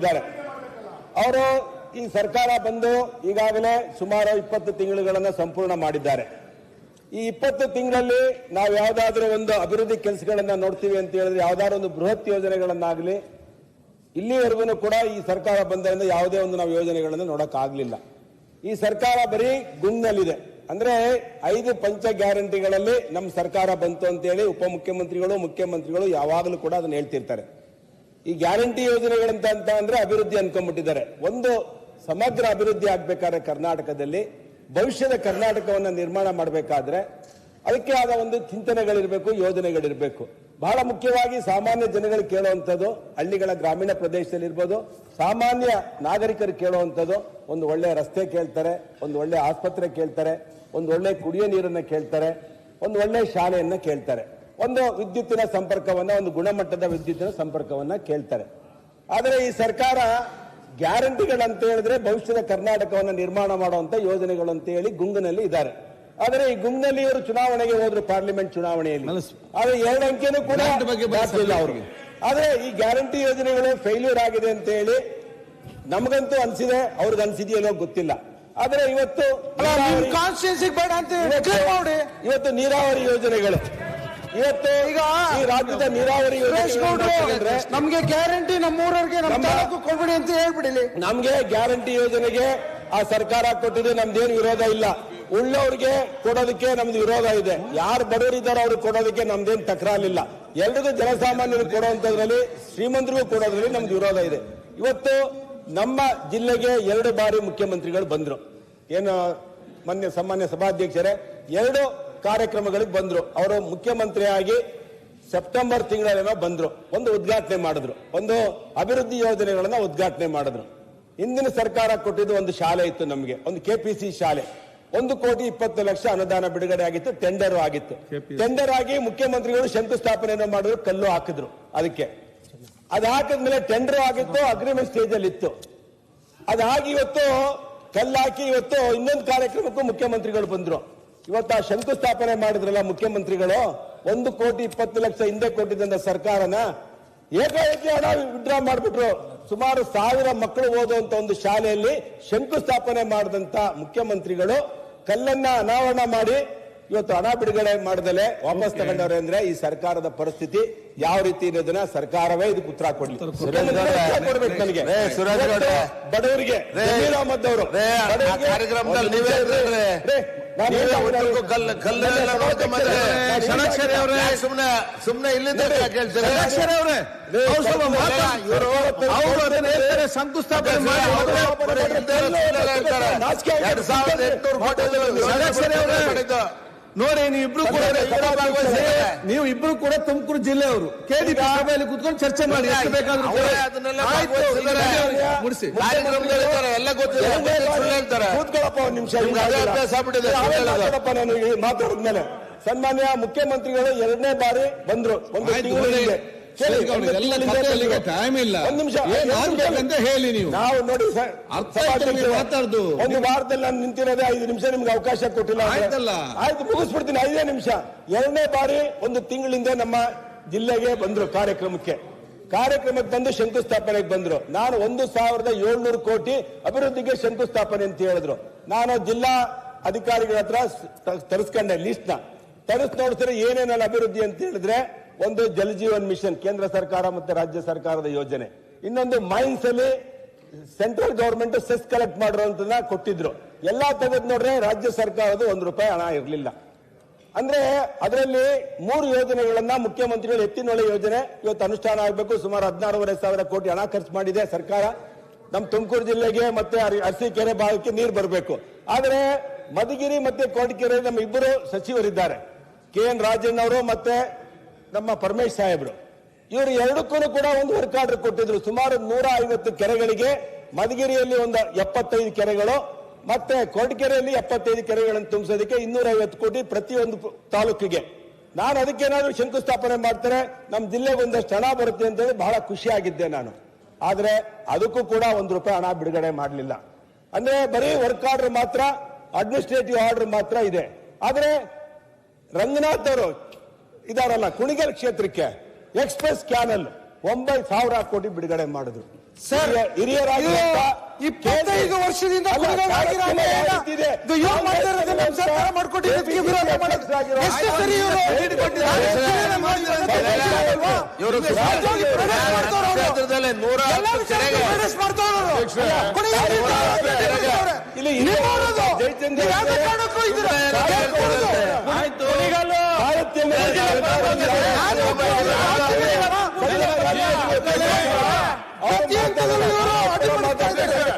ಇದ್ದಾರೆ. ಅವರು ಈ ಸರ್ಕಾರ ಬಂದು ಈಗಾಗಲೇ ಸುಮಾರು 20 ತಿಂಗಳುಗಳನ್ನು ಸಂಪೂರ್ಣ ಮಾಡಿದ್ದಾರೆ. ಈ 20 ತಿಂಗಳಲ್ಲಿ ನಾವು ಯಾವುದಾದ್ರೂ ಒಂದು ಅಭಿವೃದ್ಧಿ ಕೆಲಸಗಳನ್ನ ನೋಡ್ತೀವಿ ಅಂತ ಹೇಳಿದ್ರೆ ಯಾವುದಾದ್ರೂ ಒಂದು ಬೃಹತ್ ಯೋಜನೆಗಳನ್ನಾಗಲಿ ಇಲ್ಲಿವರೆಗೂ ಕೂಡ ಈ ಸರ್ಕಾರ ಬಂದರಿಂದ ಯಾವುದೇ ಒಂದು ನಾವು ಯೋಜನೆಗಳನ್ನು ನೋಡಕ್ಕಾಗಲಿಲ್ಲ. ಈ ಸರ್ಕಾರ ಬರೀ ಗುಂಗ್ನಲ್ಲಿದೆ. ಅಂದ್ರೆ 5 ಪಂಚ ಗ್ಯಾರಂಟಿಗಳಲ್ಲಿ ನಮ್ಮ ಸರ್ಕಾರ ಬಂತು ಅಂತೇಳಿ ಉಪಮುಖ್ಯಮಂತ್ರಿಗಳು ಮುಖ್ಯಮಂತ್ರಿಗಳು ಯಾವಾಗಲೂ ಕೂಡ ಅದನ್ನ ಹೇಳ್ತಿರ್ತಾರೆ. ಈ ಗ್ಯಾರಂಟಿ ಯೋಜನೆಗಳಂತ ಅಂದ್ರೆ ಅಭಿವೃದ್ಧಿ ಅನ್ಕೊಂಡ್ಬಿಟ್ಟಿದ್ದಾರೆ. ಒಂದು ಸಮಗ್ರ ಅಭಿವೃದ್ಧಿ ಆಗ್ಬೇಕಾದ್ರೆ ಕರ್ನಾಟಕದಲ್ಲಿ ಭವಿಷ್ಯದ ಕರ್ನಾಟಕವನ್ನು ನಿರ್ಮಾಣ ಮಾಡಬೇಕಾದ್ರೆ ಅದಕ್ಕೆ ಆದ ಒಂದು ಚಿಂತನೆಗಳಿರಬೇಕು, ಯೋಜನೆಗಳಿರಬೇಕು. ಬಹಳ ಮುಖ್ಯವಾಗಿ ಸಾಮಾನ್ಯ ಜನಗಳು ಕೇಳುವಂಥದ್ದು, ಹಳ್ಳಿಗಳ ಗ್ರಾಮೀಣ ಪ್ರದೇಶದಲ್ಲಿರ್ಬೋದು, ಸಾಮಾನ್ಯ ನಾಗರಿಕರು ಕೇಳುವಂಥದ್ದು ಒಂದು ಒಳ್ಳೆ ರಸ್ತೆ ಕೇಳ್ತಾರೆ, ಒಂದು ಒಳ್ಳೆ ಆಸ್ಪತ್ರೆ ಕೇಳ್ತಾರೆ, ಒಂದು ಒಳ್ಳೆ ಕುಡಿಯೋ ನೀರನ್ನ ಕೇಳ್ತಾರೆ, ಒಂದು ಒಳ್ಳೆ ಶಾಲೆಯನ್ನ ಕೇಳ್ತಾರೆ, ಒಂದು ವಿದ್ಯುತ್ತಿನ ಸಂಪರ್ಕವನ್ನ, ಒಂದು ಗುಣಮಟ್ಟದ ವಿದ್ಯುತ್ತಿನ ಸಂಪರ್ಕವನ್ನ ಕೇಳ್ತಾರೆ. ಆದರೆ ಈ ಸರ್ಕಾರ ಗ್ಯಾರಂಟಿಗಳಂತ ಹೇಳಿದ್ರೆ ಭವಿಷ್ಯದ ಕರ್ನಾಟಕವನ್ನು ನಿರ್ಮಾಣ ಮಾಡುವಂತ ಯೋಜನೆಗಳು ಅಂತ ಹೇಳಿ ಗುಂಗಿನಲ್ಲಿ ಇದ್ದಾರೆ. ಆದರೆ ಈ ಗುಂಗಿನಲ್ಲಿ ಇವರು ಚುನಾವಣೆಗೆ ಹೋದ್ರು, ಪಾರ್ಲಿಮೆಂಟ್ ಚುನಾವಣೆಯಲ್ಲಿ. ಆದ್ರೆ 2 ಅಂಕೆನೂ ಕೂಡ ಇಲ್ಲ ಅವ್ರಿಗೆ. ಆದ್ರೆ ಈ ಗ್ಯಾರಂಟಿ ಯೋಜನೆಗಳು ಫೇಲ್ಯೂರ್ ಆಗಿದೆ ಅಂತ ಹೇಳಿ ನಮಗಂತೂ ಅನ್ಸಿದೆ, ಅವ್ರಿಗೆ ಅನ್ಸಿದೆಯಲ್ಲೋ ಗೊತ್ತಿಲ್ಲ. ಆದ್ರೆ ಇವತ್ತು ನೀರಾವರಿ ಯೋಜನೆಗಳು, ಇವತ್ತು ಈಗ ಈ ರಾಜ್ಯದ ನೀರಾವರಿ ಯೋಜನೆ ನಮ್ಗೆ ಗ್ಯಾರಂಟಿ ನಮ್ಮೂರವ್ರಿಗೆ ಕೊಡ್ಬಿಡಿ ಅಂತ ಹೇಳ್ಬಿಡಿ. ನಮ್ಗೆ ಗ್ಯಾರಂಟಿ ಯೋಜನೆಗೆ ಆ ಸರ್ಕಾರ ಕೊಟ್ಟಿದೆ, ನಮ್ದೇನು ವಿರೋಧ ಇಲ್ಲ. ಉಳ್ಳವ್ರಿಗೆ ಕೊಡೋದಕ್ಕೆ ನಮ್ದು ವಿರೋಧ ಇದೆ. ಯಾರು ಬಡವರಿದ್ದಾರೋ ಅವ್ರಿಗೆ ಕೊಡೋದಕ್ಕೆ ನಮ್ದೇನು ತಕರಾರಿಲ್ಲ. ಎಲ್ರಿಗೂ ಜನಸಾಮಾನ್ಯರಿಗೆ ಕೊಡುವಂತದ್ರಲ್ಲಿ, ಶ್ರೀಮಂತರಿಗೂ ಕೊಡೋದ್ರಲ್ಲಿ ನಮ್ದು ವಿರೋಧ ಇದೆ. ಇವತ್ತು ನಮ್ಮ ಜಿಲ್ಲೆಗೆ 2 ಬಾರಿ ಮುಖ್ಯಮಂತ್ರಿಗಳು ಬಂದ್ರು. ಏನು ಸಾಮಾನ್ಯ ಸಭಾಧ್ಯಕ್ಷರೇ 2 ಕಾರ್ಯಕ್ರಮಗಳಿಗೆ ಬಂದ್ರು. ಅವರು ಮುಖ್ಯಮಂತ್ರಿಯಾಗಿ ಸೆಪ್ಟೆಂಬರ್ ತಿಂಗಳೇನೋ ಬಂದ್ರು. ಒಂದು ಉದ್ಘಾಟನೆ ಮಾಡಿದ್ರು, ಒಂದು ಅಭಿವೃದ್ಧಿ ಯೋಜನೆಗಳನ್ನ ಉದ್ಘಾಟನೆ ಮಾಡಿದ್ರು. ಹಿಂದಿನ ಸರ್ಕಾರ ಕೊಟ್ಟಿದ್ದು ಒಂದು ಶಾಲೆ ಇತ್ತು ನಮಗೆ, ಒಂದು ಕೆಪಿಸಿ ಶಾಲೆ. 1,20,00,000 ಅನುದಾನ ಬಿಡುಗಡೆ ಆಗಿತ್ತು, ಟೆಂಡರ್ ಆಗಿತ್ತು. ಟೆಂಡರ್ ಆಗಿ ಮುಖ್ಯಮಂತ್ರಿಗಳು ಶಂಕುಸ್ಥಾಪನೆಯನ್ನು ಮಾಡಿದ್ರು, ಕಲ್ಲು ಹಾಕಿದ್ರು. ಅದಕ್ಕೆ ಅದು ಹಾಕಿದ್ಮೇಲೆ ಟೆಂಡರ್ ಆಗಿತ್ತು, ಅಗ್ರಿಮೆಂಟ್ ಸ್ಟೇಜ್ ಅಲ್ಲಿ ಇತ್ತು. ಅದಾಗಿ ಇವತ್ತು ಕಲ್ಲಾಕಿ ಇವತ್ತು ಇನ್ನೊಂದು ಕಾರ್ಯಕ್ರಮಕ್ಕೂ ಮುಖ್ಯಮಂತ್ರಿಗಳು ಬಂದ್ರು. ಇವತ್ತು ಆ ಶಂಕುಸ್ಥಾಪನೆ ಮಾಡಿದ್ರಲ್ಲ ಮುಖ್ಯಮಂತ್ರಿಗಳು, 1,20,00,000 ಹಿಂದೆ ಕೊಟ್ಟಿದ್ದಂತ ಸರ್ಕಾರನ ಏಕಾಏಕಿ ಹಣ ವಿಡ್ರಾ ಮಾಡಿಬಿಟ್ರು. ಸುಮಾರು 1000 ಮಕ್ಕಳು ಓದುವಂತ ಒಂದು ಶಾಲೆಯಲ್ಲಿ ಶಂಕುಸ್ಥಾಪನೆ ಮಾಡಿದಂತ ಮುಖ್ಯಮಂತ್ರಿಗಳು ಕಲ್ಲನ್ನ ಅನಾವರಣ ಮಾಡಿ ಇವತ್ತು ಹಣ ಬಿಡುಗಡೆ ಮಾಡದಲೆ ವಾಪಸ್ ತಗೊಂಡವ್ರೆ. ಅಂದ್ರೆ ಈ ಸರ್ಕಾರದ ಪರಿಸ್ಥಿತಿ ಯಾವ ರೀತಿ ಇರೋದನ್ನ ಸರ್ಕಾರವೇ ಇದಕ್ಕೆ ಉತ್ತರ ಕೊಡ್ಲಿ. ಕೊಡ್ಬೇಕು ನನಗೆ, ಬಡವರಿಗೆ, ಜಮೀರ್ ಅಹಮದ್ ಅವರು ಸುಮ್ನೆ ಇಲ್ಲಿಂದ ಶಂಕುಸ್ಥಾಪನೆ ನೋಡಿ. ನೀವು ಇಬ್ರು ಕೂಡ ತುಮಕೂರು ಜಿಲ್ಲೆಯವರು, ಕೆಡಿಪಿ ಸಭೆಯಲ್ಲಿ ಕೂತ್ಕೊಂಡು ಚರ್ಚೆ ಮಾಡಿ ಎಷ್ಟು ಬೇಕಾದ್ರೂ ಮುಡಿಸಿ. ಮಾತಾಡಿದ್ಮೇಲೆ ಸನ್ಮಾನ್ಯ ಮುಖ್ಯಮಂತ್ರಿಗಳು 2ನೇ ಬಾರಿ ಬಂದ್ರು. ಒಂದು ತಿಂಗಳಿಗೆ ಟೈಮ್ ಇಲ್ಲ, ಅಂತ ಹೇಳಿ ನೀವು. ನಾವು ನೋಡಿ ಸರ್, ಮಾತಾಡುದು ಒಂದು ವಾರದಲ್ಲಿ ನಾನು ನಿಂತಿರೋದೇ 5 ನಿಮಿಷ, ನಿಮ್ಗೆ ಅವಕಾಶ ಕೊಟ್ಟಿಲ್ಲ. ಆಯ್ತು, ಮುಗಿಸ್ಬಿಡ್ತೀನಿ. 5 ನಿಮಿಷ. 2ನೇ ಬಾರಿ ಒಂದು ತಿಂಗಳಿಂದ ನಮ್ಮ ಜಿಲ್ಲೆಗೆ ಬಂದ್ರು ಕಾರ್ಯಕ್ರಮಕ್ಕೆ ಬಂದು ಶಂಕುಸ್ಥಾಪನೆಗೆ ಬಂದ್ರು. ನಾನು 1,700 ಕೋಟಿ ಅಭಿವೃದ್ಧಿಗೆ ಶಂಕುಸ್ಥಾಪನೆ ಅಂತ ಹೇಳಿದ್ರು. ನಾನು ಜಿಲ್ಲಾ ಅಧಿಕಾರಿಗಳ ಹತ್ರ ತರಿಸ್ಕೊಂಡೆ ಲಿಸ್ಟ್ ನ. ತರಿಸ್ ನೋಡ್ತಾರೆ ಏನೇನಲ್ಲ ಅಭಿವೃದ್ಧಿ ಅಂತ ಹೇಳಿದ್ರೆ, ಒಂದು ಜಲ್ ಜೀವನ್ ಮಿಷನ್ ಕೇಂದ್ರ ಸರ್ಕಾರ ಮತ್ತೆ ರಾಜ್ಯ ಸರ್ಕಾರದ ಯೋಜನೆ, ಇನ್ನೊಂದು ಮೈನ್ಸ್ ಅಲ್ಲಿ ಸೆಂಟ್ರಲ್ ಗವರ್ಮೆಂಟ್ ಸೆಸ್ ಕಲೆಕ್ಟ್ ಮಾಡಿರೋಂಥದ್ದನ್ನ ಕೊಟ್ಟಿದ್ರು. ಎಲ್ಲಾ ತೆಗೆದು ನೋಡ್ರೆ ರಾಜ್ಯ ಸರ್ಕಾರದ ₹1 ಹಣ ಇರಲಿಲ್ಲ. ಅಂದ್ರೆ ಅದರಲ್ಲಿ 3 ಯೋಜನೆಗಳನ್ನ ಮುಖ್ಯಮಂತ್ರಿಗಳು, ಎತ್ತಿನೊಳೆ ಯೋಜನೆ ಇವತ್ತು ಅನುಷ್ಠಾನ ಆಗಬೇಕು. ಸುಮಾರು 16,500 ಕೋಟಿ ಹಣ ಖರ್ಚು ಮಾಡಿದೆ ಸರ್ಕಾರ. ನಮ್ಮ ತುಮಕೂರು ಜಿಲ್ಲೆಗೆ ಮತ್ತೆ ಅರಸೀಕೆರೆ ಭಾಗಕ್ಕೆ ನೀರು ಬರಬೇಕು. ಆದ್ರೆ ಮಧುಗಿರಿ ಮತ್ತೆ ಕೋಟಗೆರೆ ನಮ್ಮ 2 ಸಚಿವರಿದ್ದಾರೆ, KN ರಾಜಣ್ಣ ಅವರು ಮತ್ತೆ ನಮ್ಮ ಪರಮೇಶ್ ಸಾಹೇಬ್ರು. ಇವರು 2ಕ್ಕೂ ಕೂಡ ಒಂದು ವರ್ಕ್ ಆರ್ಡರ್ ಕೊಟ್ಟಿದ್ರು. ಸುಮಾರು 150 ಕೆರೆಗಳಿಗೆ, ಮಧುಗಿರಿಯಲ್ಲಿ ಒಂದು 75 ಕೆರೆಗಳು ಮತ್ತೆ ಕೋಟಗೆರೆಯಲ್ಲಿ 75 ಕೆರೆಗಳನ್ನು ತುಂಬಿಸೋದಕ್ಕೆ 250 ಕೋಟಿ ಪ್ರತಿಯೊಂದು ತಾಲೂಕಿಗೆ. ನಾನು ಅದಕ್ಕೇನಾದ್ರೂ ಶಂಕುಸ್ಥಾಪನೆ ಮಾಡ್ತಾರೆ, ನಮ್ಮ ಜಿಲ್ಲೆಗೆ ಒಂದಷ್ಟು ಹಣ ಬರುತ್ತೆ ಅಂತ ಹೇಳಿ ಬಹಳ ಖುಷಿಯಾಗಿದ್ದೆ ನಾನು. ಆದ್ರೆ ಅದಕ್ಕೂ ಕೂಡ ₹1 ಹಣ ಬಿಡುಗಡೆ ಮಾಡಲಿಲ್ಲ. ಅಂದ್ರೆ ಬರೀ ವರ್ಕ್ ಆರ್ಡರ್ ಮಾತ್ರ, ಅಡ್ಮಿನಿಸ್ಟ್ರೇಟಿವ್ ಆರ್ಡರ್ ಮಾತ್ರ ಇದೆ. ಆದ್ರೆ ರಂಗನಾಥ್ ಅವರು ಇದಾರಲ್ಲ, ಕುಣಿಗಲ್ ಕ್ಷೇತ್ರಕ್ಕೆ ಎಕ್ಸ್ಪ್ರೆಸ್ ಕ್ಯಾನಲ್ 9,000 ಕೋಟಿ ಬಿಡುಗಡೆ ಮಾಡಿದ್ರು. ಹಿರಿಯರಾಗಿರುವಂತ 25 ವರ್ಷದಿಂದ ಕುಣಿಗಲ್ಲಾಗಿರೋ ಇದು ಇವ್ರು ಮಾಡ್ತಾ ಇರೋದು ನಮ್ಮ ಸರ್ಕಾರ ಮಾಡ್ಕೊಟ್ಟಿದ್ದಕ್ಕೆ ವಿರೋಧ ಮಾಡೋದು ಎಷ್ಟು ಸರಿ ಇವರು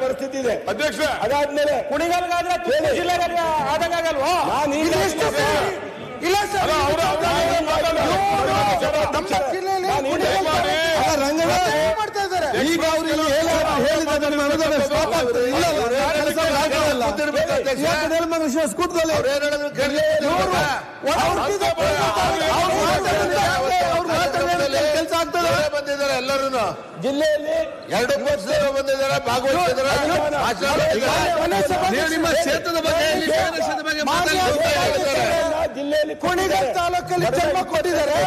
ಪರಿಸ್ಥಿತಿ ಇದೆ. ಅಧ್ಯಕ್ಷ ಅದಾದ್ಮೇಲೆ ಕುಣಿಗಲ್ಗಾದ್ರೆ ಜಿಲ್ಲೆಗೆ ಆದಂಗಾಗಲ್ವಾ? ಇಲ್ಲ ಸರ್, ನಮ್ಮ ಜಿಲ್ಲೆಯಲ್ಲಿ ಮಾಡ್ತಾ ಇದ್ದಾರೆ. ಈಗ ಅವರು ಕೆಲಸ ಆಗ್ತದೆ ಬಂದಿದ್ದಾರೆ. ಎಲ್ಲರೂ ಜಿಲ್ಲೆಯಲ್ಲಿ 2 ವರ್ಷ ಬಂದಿದ್ದಾರೆ, ಭಾಗವಹಿಸಿದ್ದಾರೆ. ನಿಮ್ಮ ಕ್ಷೇತ್ರದ ಬಗ್ಗೆ ಜಿಲ್ಲೆಯಲ್ಲಿ ಕುಣಿಗಲ್ ತಾಲೂಕಲ್ಲಿ ಜನ್ಮ ಕೊಟ್ಟಿದ್ದಾರೆ.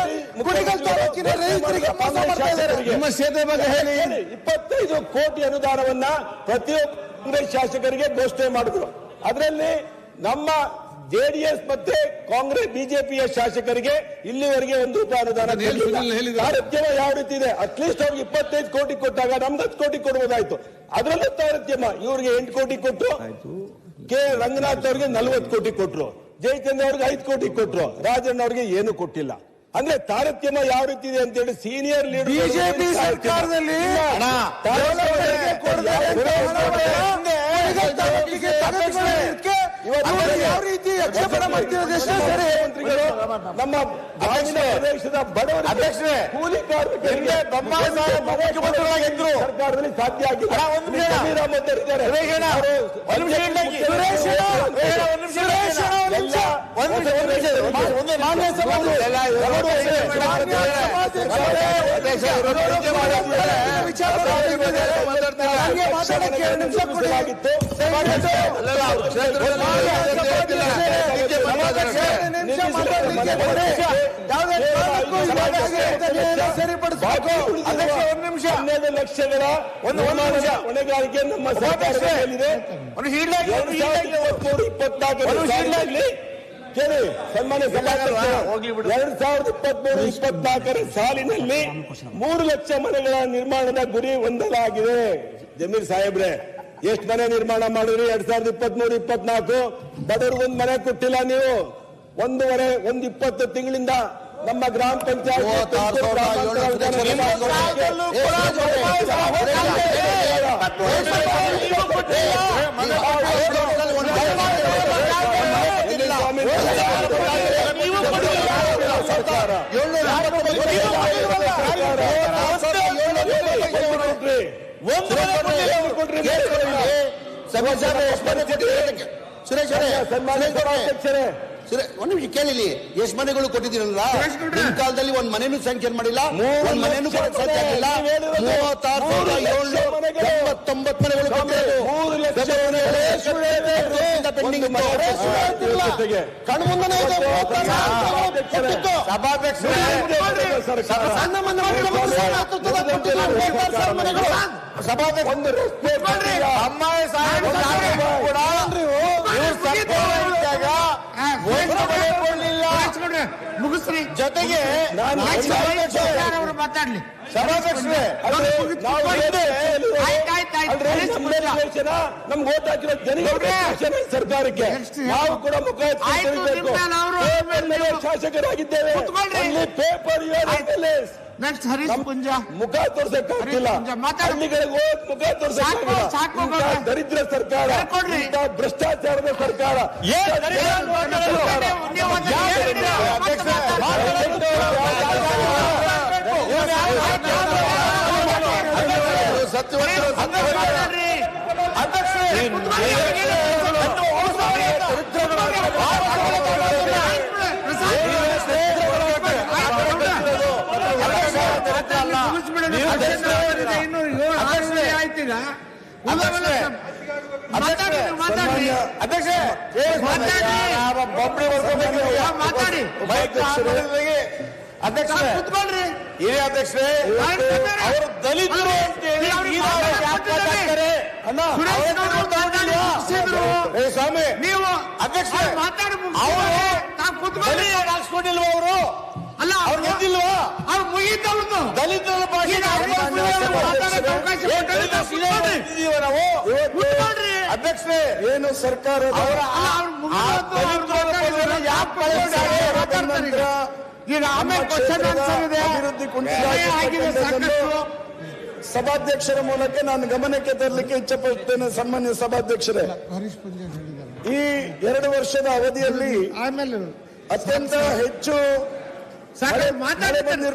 ಕುಣಿಗಲ್ ತಾಲೂಕಿನ ರೈತರಿಗೆ ಮೋಸ ಮಾಡ್ತಾ ಇದ್ದಾರೆ. ನಿಮ್ಮ ಕ್ಷೇತ್ರದ ಬಗ್ಗೆ ಹೇಳಿ. 25 ಕೋಟಿ ಅನುದಾನವನ್ನ ಪ್ರತಿಯೊಬ್ಬ ಕಾಂಗ್ರೆಸ್ ಶಾಸಕರಿಗೆ ಘೋಷಣೆ ಮಾಡಿದ್ರು. ಅದರಲ್ಲಿ ನಮ್ಮ ಜೆಡಿಎಸ್ ಮತ್ತೆ ಕಾಂಗ್ರೆಸ್ ಬಿಜೆಪಿಯ ಶಾಸಕರಿಗೆ ಇಲ್ಲಿವರೆಗೆ 1 ರೂಪಾಯಿ ಅನುದಾನ ತಾರತಮ್ಯ ಯಾವ ರೀತಿ ಇದೆ? ಅಟ್ಲೀಸ್ಟ್ ಅವ್ರಿಗೆ 25 ಕೋಟಿ ಕೊಟ್ಟಾಗ ನಮ್ಗೆ 10 ಕೋಟಿ ಕೊಡ್ಬೋದಾಯ್ತು. ಅದರಲ್ಲೂ ತಾರತಮ್ಯ. ಇವ್ರಿಗೆ 8 ಕೋಟಿ ಕೊಟ್ಟರು, ಕೆ ರಂಗನಾಥ್ ಅವ್ರಿಗೆ 40 ಕೋಟಿ ಕೊಟ್ರು, ಜಯಚಂದ್ರ ಅವ್ರಿಗೆ 5 ಕೋಟಿ ಕೊಟ್ರು, ರಾಜಣ್ಣ ಅವ್ರಿಗೆ ಏನು ಕೊಟ್ಟಿಲ್ಲ. ಅಂದ್ರೆ ತಾರತಮ್ಯ ಯಾವ ರೀತಿ ಇದೆ ಅಂತ ಹೇಳಿ ಸೀನಿಯರ್ ಲೀಡರ್ ಬಿಜೆಪಿ ಸರ್ಕಾರದಲ್ಲಿ ಯಾವ ರೀತಿ ಯಕ್ಷಗಾನ ಮಾಡ್ತಿರೋದು ಮಂತ್ರಿಗಳು ನಮ್ಮ ಗ್ರಾಮೀಣ ಪ್ರದೇಶದ ಬಡವರ ಅಧ್ಯಕ್ಷರೇ ಕೂಲಿ ಕಾರ್ಮಿಕರಿಗೆ ಮುಖ್ಯಮಂತ್ರಿಗಳಾಗಿದ್ರು ಸರ್ಕಾರದಲ್ಲಿ ಸಾಧ್ಯ ಆಗಿಲ್ಲ. ಹನ್ನೆರಡು ಲಕ್ಷಗಳ ಹೊಣೆಗಾರಿಕೆ ನಮ್ಮ ಸರ್ಕಾರದಲ್ಲಿದೆ. 2023-24 ಕೇಳಿ ಸನ್ಮಾನ್ಯ ಸಭಾಧ್ಯಕ್ಷರು, 2023-24 ಸಾಲಿನಲ್ಲಿ 3 ಲಕ್ಷ ಮನೆಗಳ ನಿರ್ಮಾಣದ ಗುರಿ ಹೊಂದಲಾಗಿದೆ. ಜಮೀರ್ ಸಾಹೇಬ್ರೆ, ಎಷ್ಟು ಮನೆ ನಿರ್ಮಾಣ ಮಾಡಿದ್ರಿ 2023-24? ಬಡವ್ರಿಗೊಂದು ಮನೆ ಕೊಟ್ಟಿಲ್ಲ ನೀವು. 20 ತಿಂಗಳಿಂದ ನಮ್ಮ ಗ್ರಾಮ ಪಂಚಾಯತ್ ಸುರೇಶ್ ಸನ್ಮಾನ್ಯ ಸಭಾಧ್ಯಕ್ಷರೇ, ಒಂದು ನಿಮಿಷ ಕೇಳಿಲಿ. ಎಷ್ಟು ಮನೆಗಳು ಕೊಟ್ಟಿದ್ದೀರಲ್ಲ? ನಿಮ್ಮ ಕಾಲದಲ್ಲಿ ಒಂದು ಮನೆನೂ ಸ್ಯಾಂಕ್ಷನ್ ಮಾಡಿಲ್ಲ, ಒಂದು ಮನೆನೂ ಸಾಧ್ಯ ಆಗಿಲ್ಲ. 36,789 ಮನೆಗಳು ಪೆಂಡಿಂಗ್ ಕಣ್ಮುಂದನೇ ಮುಗಿಸ್ರಿ. ಜೊತೆಗೆ ಮಾತಾಡ್ಲಿ ನಮ್ಗೆ ಓಟ್ ಹಾಕಿರೋ ಜನರಿಗೆ ಸರ್ಕಾರಕ್ಕೆ ನಾವು ಕೂಡ ಮುಖ ಶಾಸಕರಾಗಿದ್ದೇವೆ. ಪೇಪರ್ ನೆಕ್ಸ್ಟ್ ಹರೀಶ್ ಪುಂಜ ಮುಖ ತೋರ್ಸಕ್ಕಾಗಿಲ್ಲ. ಹಳ್ಳಿಗಳಿಗೆ ಹೋಗಿ ಮುಖ ತೋರ್ಸಕ್ಕಾಗಿಲ್ಲ. ದರಿದ್ರ ಸರ್ಕಾರ, ಭ್ರಷ್ಟಾಚಾರದ ಸರ್ಕಾರ. ಅಧ್ಯಕ್ಷರೇ, ಕುತ್ಕೊಳ್ರಿ. ಹಿರಿಯ ಅಧ್ಯಕ್ಷರೇ, ಅವರು ದಲಿತರು ಅಂತ ಹೇಳಿ ಈ ನಾವು ಯಾಕೆ ಮಾತಾಡ್ತಾರೆ? ಅಣ್ಣ, ಸುರೇಶ್ ಅವ್ರು ಗೌಡ್ರು ಮಾತಾಡಿ ಮುಗಿಸಿದ್ರು. ಏ ಸ್ವಾಮಿ, ನೀವು ಅಧ್ಯಕ್ಷರೇ, ಅವ್ರು ಮಾತಾಡಿ ಅವರು ಮುಗಿಸಿದ್ರು. ತಾವು ಕುತ್ಕೊಳ್ರಿ. ದಲಿತರು ಹಾಕ್ಸ್ಕೊಂಡಿಲ್ವಾ ಅವರು? ಅಲ್ಲ ಅವ್ರು ಗೆದ್ದಿಲ್ವಾ? ಅವ್ರು ಮುಗಿದವ್ರದ್ದು. ದಲಿತರ ಭಾಷೆ ಈಗ ಅವ್ರು ಮಾತಾಡೋಕೆ ಅವಕಾಶ ಕೊಟ್ಟರೆ ತಾವು ಕುತ್ಕೊಳ್ರಿ. ನಾವು ಕುತ್ಕೊಳ್ರಿ. ಅಧ್ಯಕ್ಷರೇ, ಏನು ಸರ್ಕಾರ ಅವರ ಅಲ್ಲ, ಅವ್ರು ಮುಗಿದವ್ರದ್ದು, ಅವ್ರು ಮಾತಾಡಿದ್ರು. ಯಾಕೆ ಮಾತಾಡ್ತಾರೆ? ಈಗ ಆಮೇಲೆ ಕ್ವಶನ್ ಆನ್ಸರ್ ಇದೆ. ಅಭಿವೃದ್ಧಿ ಕುಂಠಿತ ಸಮಯ ಆಗಿದೆ ಸಾಕಷ್ಟು. ಸಭಾಧ್ಯಕ್ಷರ ಮೂಲಕ ನಾನು ಗಮನಕ್ಕೆ ತರಲಿಕ್ಕೆ ಇಚ್ಛಪಡುತ್ತೇನೆ. ಸನ್ಮಾನ್ಯ ಸಭಾಧ್ಯಕ್ಷರೇ, ಈ 2 ವರ್ಷದ ಅವಧಿಯಲ್ಲಿ ಆಮೇಲೆ ಅತ್ಯಂತ ಹೆಚ್ಚು ಸಾಕಷ್ಟು ಮಳೆ ಮಾತಾಡ್ತಾರೆ. ಬಂದಿರುವ